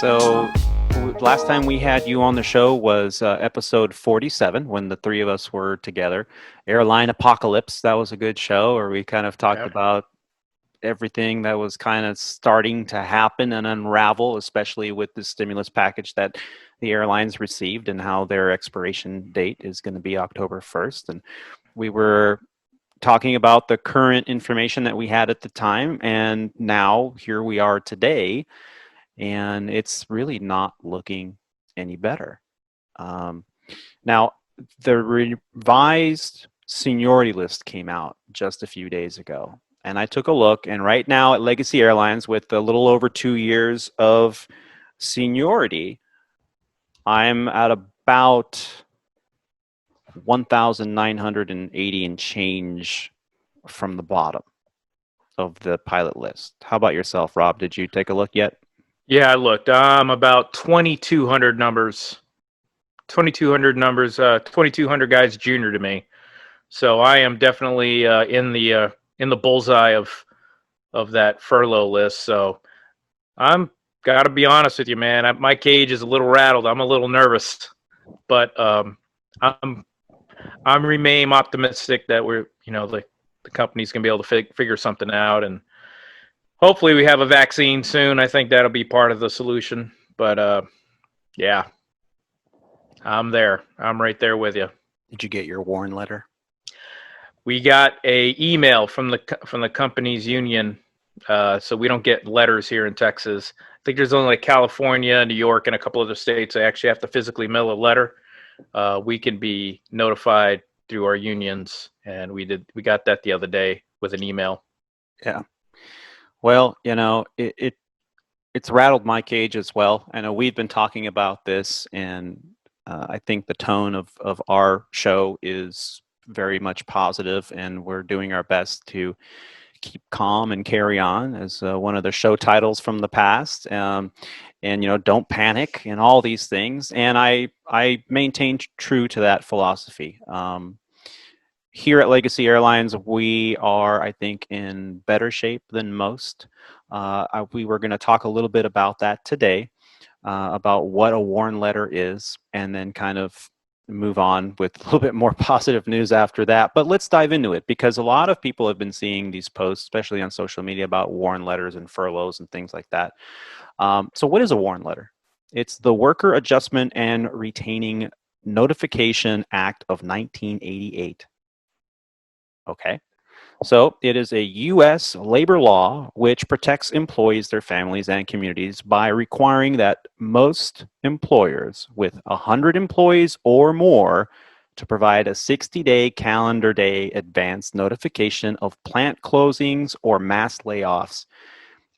So last time we had you on the show was episode 47 when the three of us were together. Airline Apocalypse, that was a good show where we kind of talked about everything that was kind of starting to happen and unravel, especially with the stimulus package that the airlines received and how their expiration date is going to be October 1st. And we were talking about the current information that we had at the time, and now here we are today, and it's really not looking any better. Now, the revised seniority list came out just a few days ago, and I took a look, and right now at Legacy Airlines, with a little over 2 years of seniority, I'm at about 1,980 and change from the bottom of the pilot list. How about yourself, Rob? Did you take a look yet? Yeah, I looked. I'm about 2,200 numbers. 2,200 guys junior to me. So I am definitely in the bullseye of that furlough list. So I'm got to be honest with you, man. My cage is a little rattled. I'm a little nervous, but I'm remain optimistic that we're the company's gonna be able to figure something out, and hopefully we have a vaccine soon. I think that'll be part of the solution. But yeah, I'm there. I'm right there with you. Did you get your warn letter? We got a email from the company's union, so we don't get letters here in Texas. I think there's only California, New York, and a couple other states that actually have to physically mail a letter. We can be notified through our unions, and we got that the other day with an email. Yeah. Well, it's rattled my cage as well. I know we've been talking about this, and I think the tone of our show is very much positive, and we're doing our best to keep calm and carry on, as one of the show titles from the past, and don't panic and all these things. And I maintain true to that philosophy. Here at Legacy Airlines, we are, I think, in better shape than most. We were going to talk a little bit about that today, about what a warn letter is, and then kind of move on with a little bit more positive news after that. But let's dive into it, because a lot of people have been seeing these posts, especially on social media, about warn letters and furloughs and things like that. So what is a warn letter? It's the Worker Adjustment and Retaining Notification Act of 1988. Okay. So it is a U.S. labor law which protects employees, their families, and communities by requiring that most employers with 100 employees or more to provide a 60-day calendar day advance notification of plant closings or mass layoffs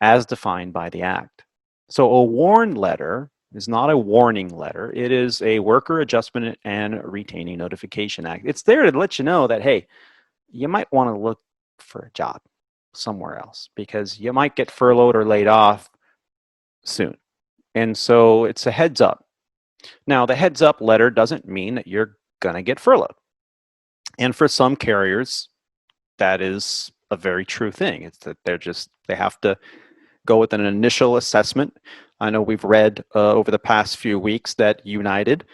as defined by the Act. So a warn letter is not a warning letter. It is a Worker Adjustment and Retaining Notification Act. It's there to let you know that, hey, you might want to look for a job somewhere else, because you might get furloughed or laid off soon. And so it's a heads up. Now, the heads up letter doesn't mean that you're going to get furloughed. And for some carriers, that is a very true thing. It's that they have to go with an initial assessment. I know we've read over the past few weeks that United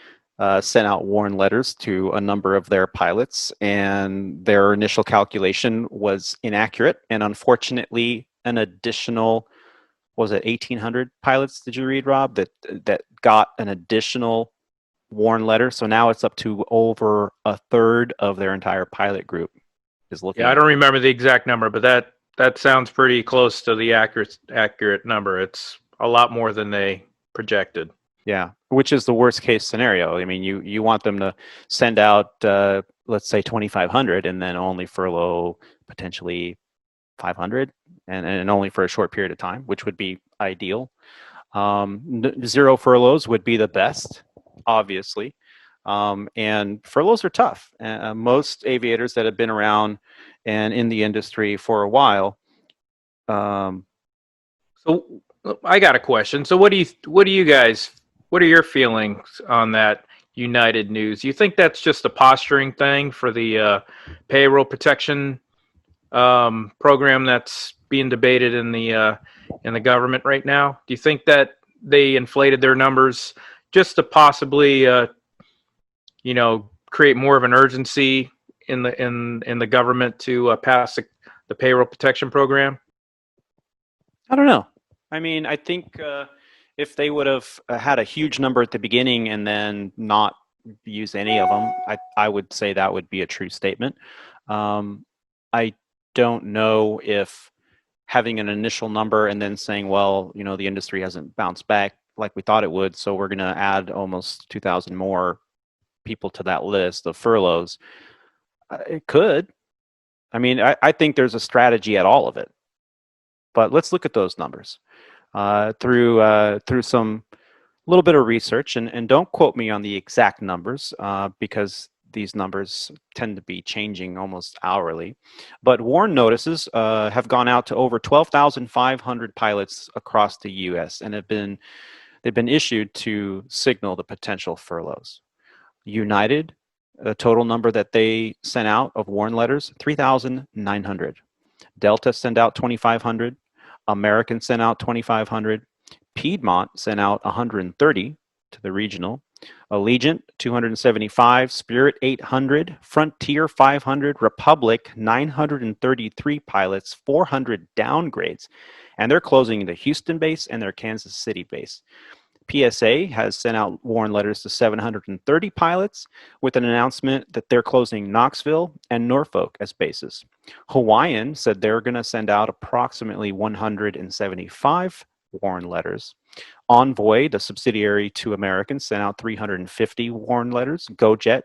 sent out warn letters to a number of their pilots, and their initial calculation was inaccurate. And unfortunately, an additional, was it 1,800 pilots, did you read, Rob, that got an additional warn letter? So now it's up to over a third of their entire pilot group is looking. Yeah, I don't remember the exact number, but that sounds pretty close to the accurate number. It's a lot more than they projected. Yeah, which is the worst case scenario. I mean, you want them to send out, let's say 2,500, and then only furlough potentially 500, and only for a short period of time, which would be ideal. Zero furloughs would be the best, obviously. And furloughs are tough. Most aviators that have been around and in the industry for a while. So I got a question. So what are your feelings on that United news? You think that's just a posturing thing for the payroll protection program that's being debated in the government right now? Do you think that they inflated their numbers just to possibly, create more of an urgency in the government to pass the payroll protection program? I don't know. I mean, I think if they would have had a huge number at the beginning and then not use any of them, I would say that would be a true statement. I don't know if having an initial number and then saying, well, the industry hasn't bounced back like we thought it would, so we're going to add almost 2,000 more people to that list of furloughs. It could. I mean, I think there's a strategy at all of it. But let's look at those numbers through some little bit of research, and don't quote me on the exact numbers because these numbers tend to be changing almost hourly. But warn notices have gone out to over 12,500 pilots across the U.S. and they've been issued to signal the potential furloughs. United, the total number that they sent out of warn letters, 3,900. Delta sent out 2,500. American sent out 2,500. Piedmont sent out 130 to the regional. Allegiant 275. Spirit 800. Frontier 500. Republic 933 pilots, 400 downgrades. And they're closing the Houston base and their Kansas City base. PSA has sent out warn letters to 730 pilots with an announcement that they're closing Knoxville and Norfolk as bases. Hawaiian said they're going to send out approximately 175 warn letters. Envoy, the subsidiary to American, sent out 350 warn letters. GoJet,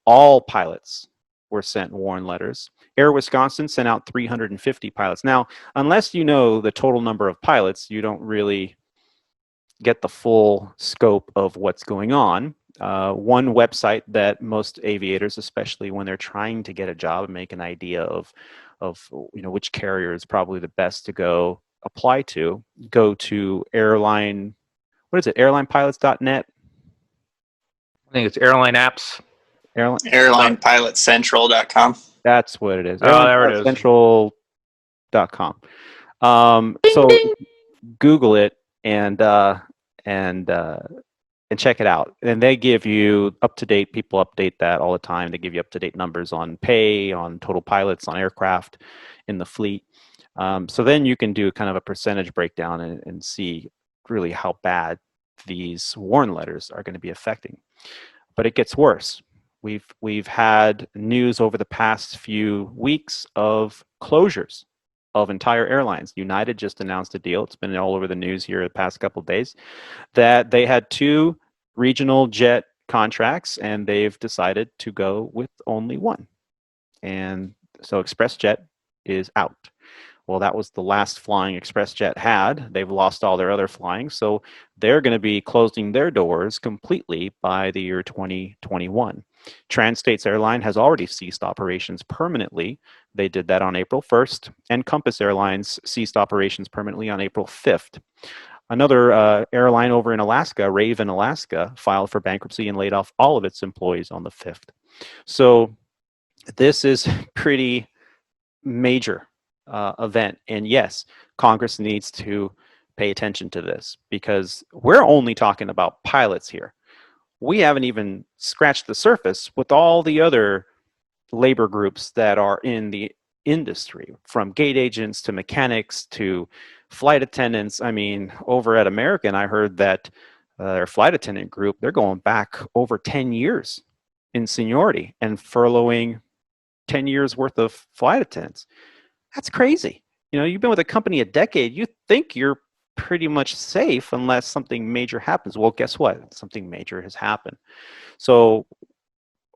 all pilots were sent warn letters. Air Wisconsin sent out 350 pilots. Now, unless you know the total number of pilots, you don't really get the full scope of what's going on. One website that most aviators, especially when they're trying to get a job and make an idea of which carrier is probably the best to go apply to, go to airline. What is it? Airlinepilots.net. I think it's airline apps. Airlinepilotcentral.com. That's what it is. Oh, there it is. Airlinepilotcentral.com. So Google it and check it out. And they give you up-to-date, people update that all the time. They give you up-to-date numbers on pay, on total pilots, on aircraft in the fleet. So then you can do kind of a percentage breakdown and see really how bad these warn letters are going to be affecting. But it gets worse. We've had news over the past few weeks of closures of entire airlines. United just announced a deal. It's been all over the news here the past couple of days that they had 2 regional jet contracts and they've decided to go with only one. And so ExpressJet is out. Well, that was the last flying ExpressJet had. They've lost all their other flying, so they're going to be closing their doors completely by the year 2021. Trans-States Airline has already ceased operations permanently. They did that on April 1st, and Compass Airlines ceased operations permanently on April 5th. Another airline over in Alaska, Raven Alaska, filed for bankruptcy and laid off all of its employees on the 5th. So this is pretty major event. And yes, Congress needs to pay attention to this because we're only talking about pilots here. We haven't even scratched the surface with all the other labor groups that are in the industry, from gate agents to mechanics to flight attendants. I mean, over at American, I heard that their flight attendant group, they're going back over 10 years in seniority and furloughing 10 years worth of flight attendants. That's crazy. You've been with a company a decade. You think you're pretty much safe unless something major happens. Well, guess what? Something major has happened. So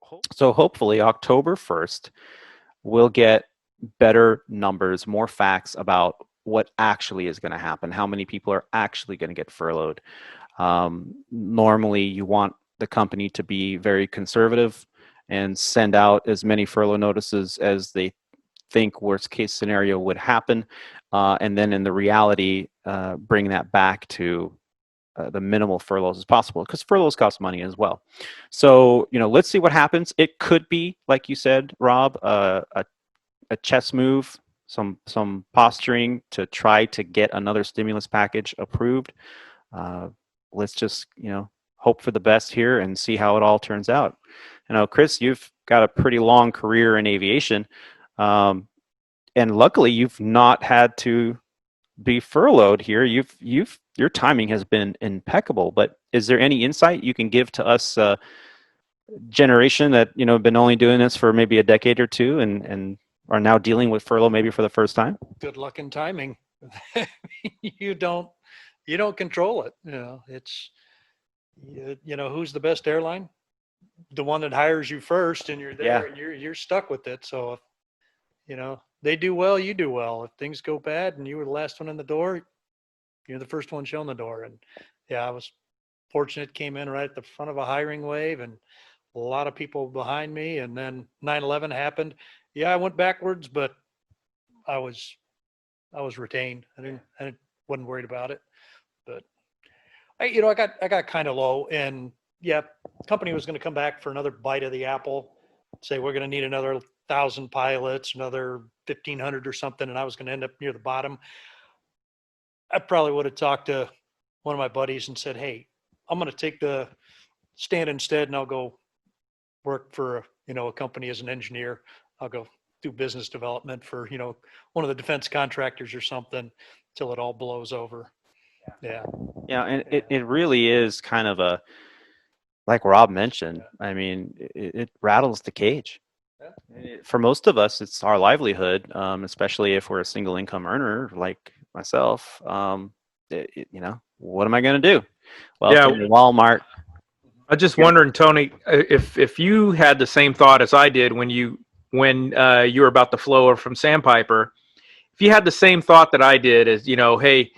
hopefully October 1st, we'll get better numbers, more facts about what actually is going to happen, how many people are actually going to get furloughed. Normally, you want the company to be very conservative and send out as many furlough notices as they think worst case scenario would happen, and then in the reality bring that back to the minimal furloughs as possible, because furloughs cost money as well. So let's see what happens. It could be, like you said, Rob, a chess move, some posturing to try to get another stimulus package approved. let's just, hope for the best here and see how it all turns out. Chris, you've got a pretty long career in aviation. And luckily you've not had to be furloughed here. Your timing has been impeccable, but is there any insight you can give to us, generation that, been only doing this for maybe a decade or two and are now dealing with furlough maybe for the first time? Good luck and timing. you don't control it. It's, who's the best airline? The one that hires you first, and you're there, and you're stuck with it. So if, they do well, you do well. If things go bad and you were the last one in the door, you're the first one shown the door. And yeah, I was fortunate, came in right at the front of a hiring wave and a lot of people behind me. And then 9/11 happened. Yeah, I went backwards, but I was retained. I wasn't worried about it. But I got kind of low, and yeah, the company was going to come back for another bite of the apple, say we're going to need another 1,000 pilots, another 1,500 or something, and I was going to end up near the bottom. I probably would have talked to one of my buddies and said, "Hey, I'm going to take the stand instead, and I'll go work for a company as an engineer. I'll go do business development for one of the defense contractors or something till it all blows over." Yeah. Yeah, and it really is kind of a, like Rob mentioned, I mean, it rattles the cage. For most of us, it's our livelihood, especially if we're a single income earner like myself. What am I going to do? Well, Yeah. Walmart. I just wondering, Tony, if you had the same thought as I did when you were about to flow over from Sandpiper. If you had the same thought that I did, as hey,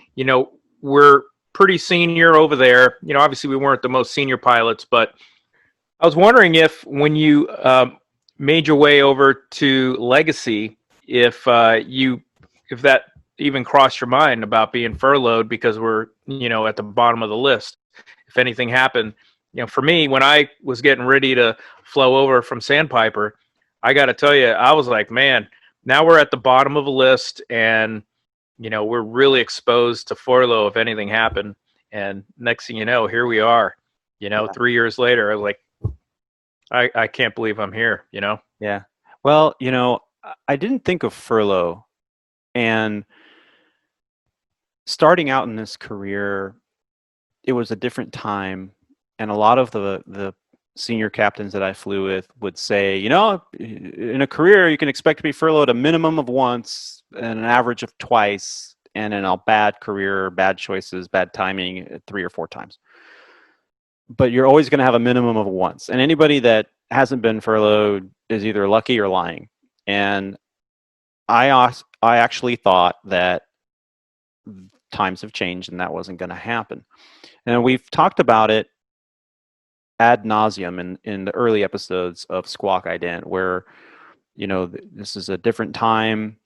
we're pretty senior over there. Obviously we weren't the most senior pilots, but I was wondering if when you made your way over to Legacy, if that even crossed your mind about being furloughed because we're at the bottom of the list. If anything happened, for me, when I was getting ready to flow over from Sandpiper, I got to tell you, I was like, man, now we're at the bottom of a list, and we're really exposed to furlough if anything happened. And next thing you know, here we are. 3 years later, I was like, I can't believe I'm here. Yeah. Well, I didn't think of furlough, and starting out in this career, it was a different time, and a lot of the senior captains that I flew with would say, in a career you can expect to be furloughed a minimum of once and an average of twice, and in a bad career, bad choices, bad timing, 3 or 4 times. But you're always going to have a minimum of once, and anybody that hasn't been furloughed is either lucky or lying. And I actually thought that times have changed and that wasn't going to happen. And we've talked about it ad nauseum in the early episodes of Squawk Ident, where this is a different time.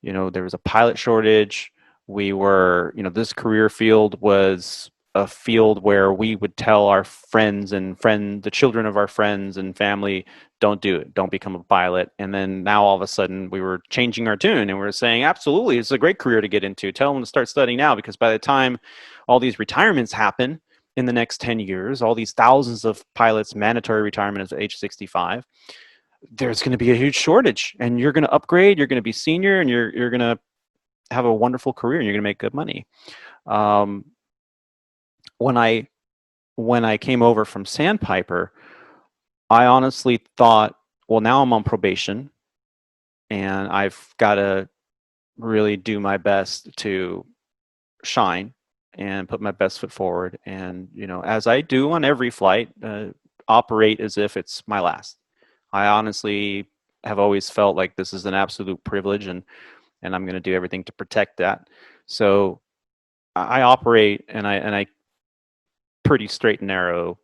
There was a pilot shortage. We were, this career field was a field where we would tell our friends and the children of our friends and family, don't do it, don't become a pilot. And then now all of a sudden we were changing our tune and we were saying, absolutely, it's a great career to get into. Tell them to start studying now, because by the time all these retirements happen in the next 10 years, all these thousands of pilots, mandatory retirement at age 65, there's going to be a huge shortage, and you're going to upgrade, you're going to be senior, and you're going to have a wonderful career, and you're going to make good money. When I came over from Sandpiper, I honestly thought, well, now I'm on probation, and I've got to really do my best to shine and put my best foot forward, and as I do on every flight, operate as if it's my last. I honestly have always felt like this is an absolute privilege, and I'm going to do everything to protect that. So I operate, and I pretty straight and narrow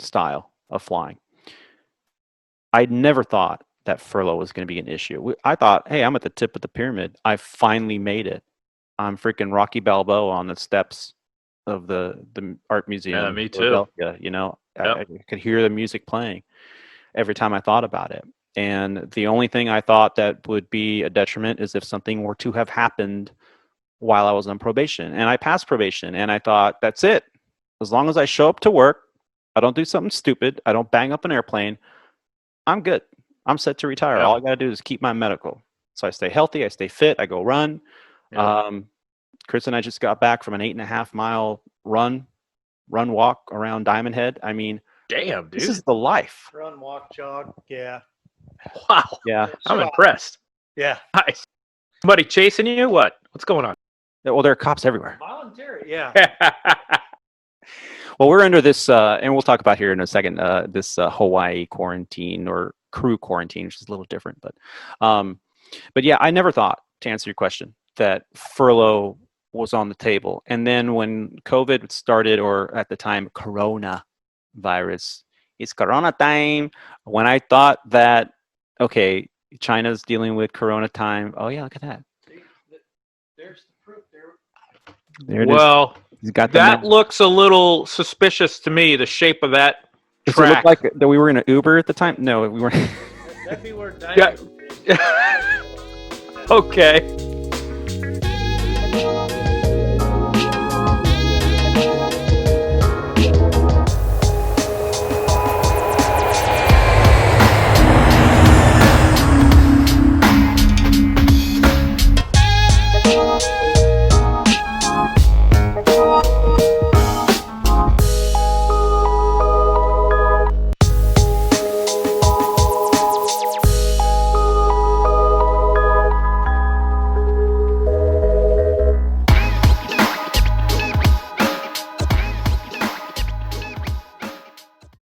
style of flying. I never thought that furlough was going to be an issue. I thought, hey, I'm at the tip of the pyramid. I finally made it. I'm freaking Rocky Balboa on the steps of the art museum. Yeah, me too. Yep. I could hear the music playing every time I thought about it. And the only thing I thought that would be a detriment is if something were to have happened while I was on probation, and I passed probation, and I thought, that's it. As long as I show up to work, I don't do something stupid, I don't bang up an airplane, I'm good. I'm set to retire. Yeah. All I got to do is keep my medical. So I stay healthy, I stay fit, I go run. Yeah. Chris and I just got back from an 8.5 mile run walk around Diamond Head. I mean, Damn, dude. this is the life. Run, walk, jog. Yeah. Wow. Yeah. I'm impressed. Yeah. Nice. Somebody chasing you? What's going on? Well, there are cops everywhere. Voluntary. Yeah. Well, we're under this, and we'll talk about here in a second, this Hawaii quarantine or crew quarantine, which is a little different. But yeah, I never thought, to answer your question, that furlough was on the table. And then when COVID started, or at the time, Corona virus, it's Corona time. When I thought that, okay, China's dealing with Corona time. Oh yeah, look at that. There's the proof there. There it is. Well, He's got that looks a little suspicious to me, the shape of that Does track. it look like that we were in an Uber at the time? No, we weren't. That'd be where Yeah. Okay.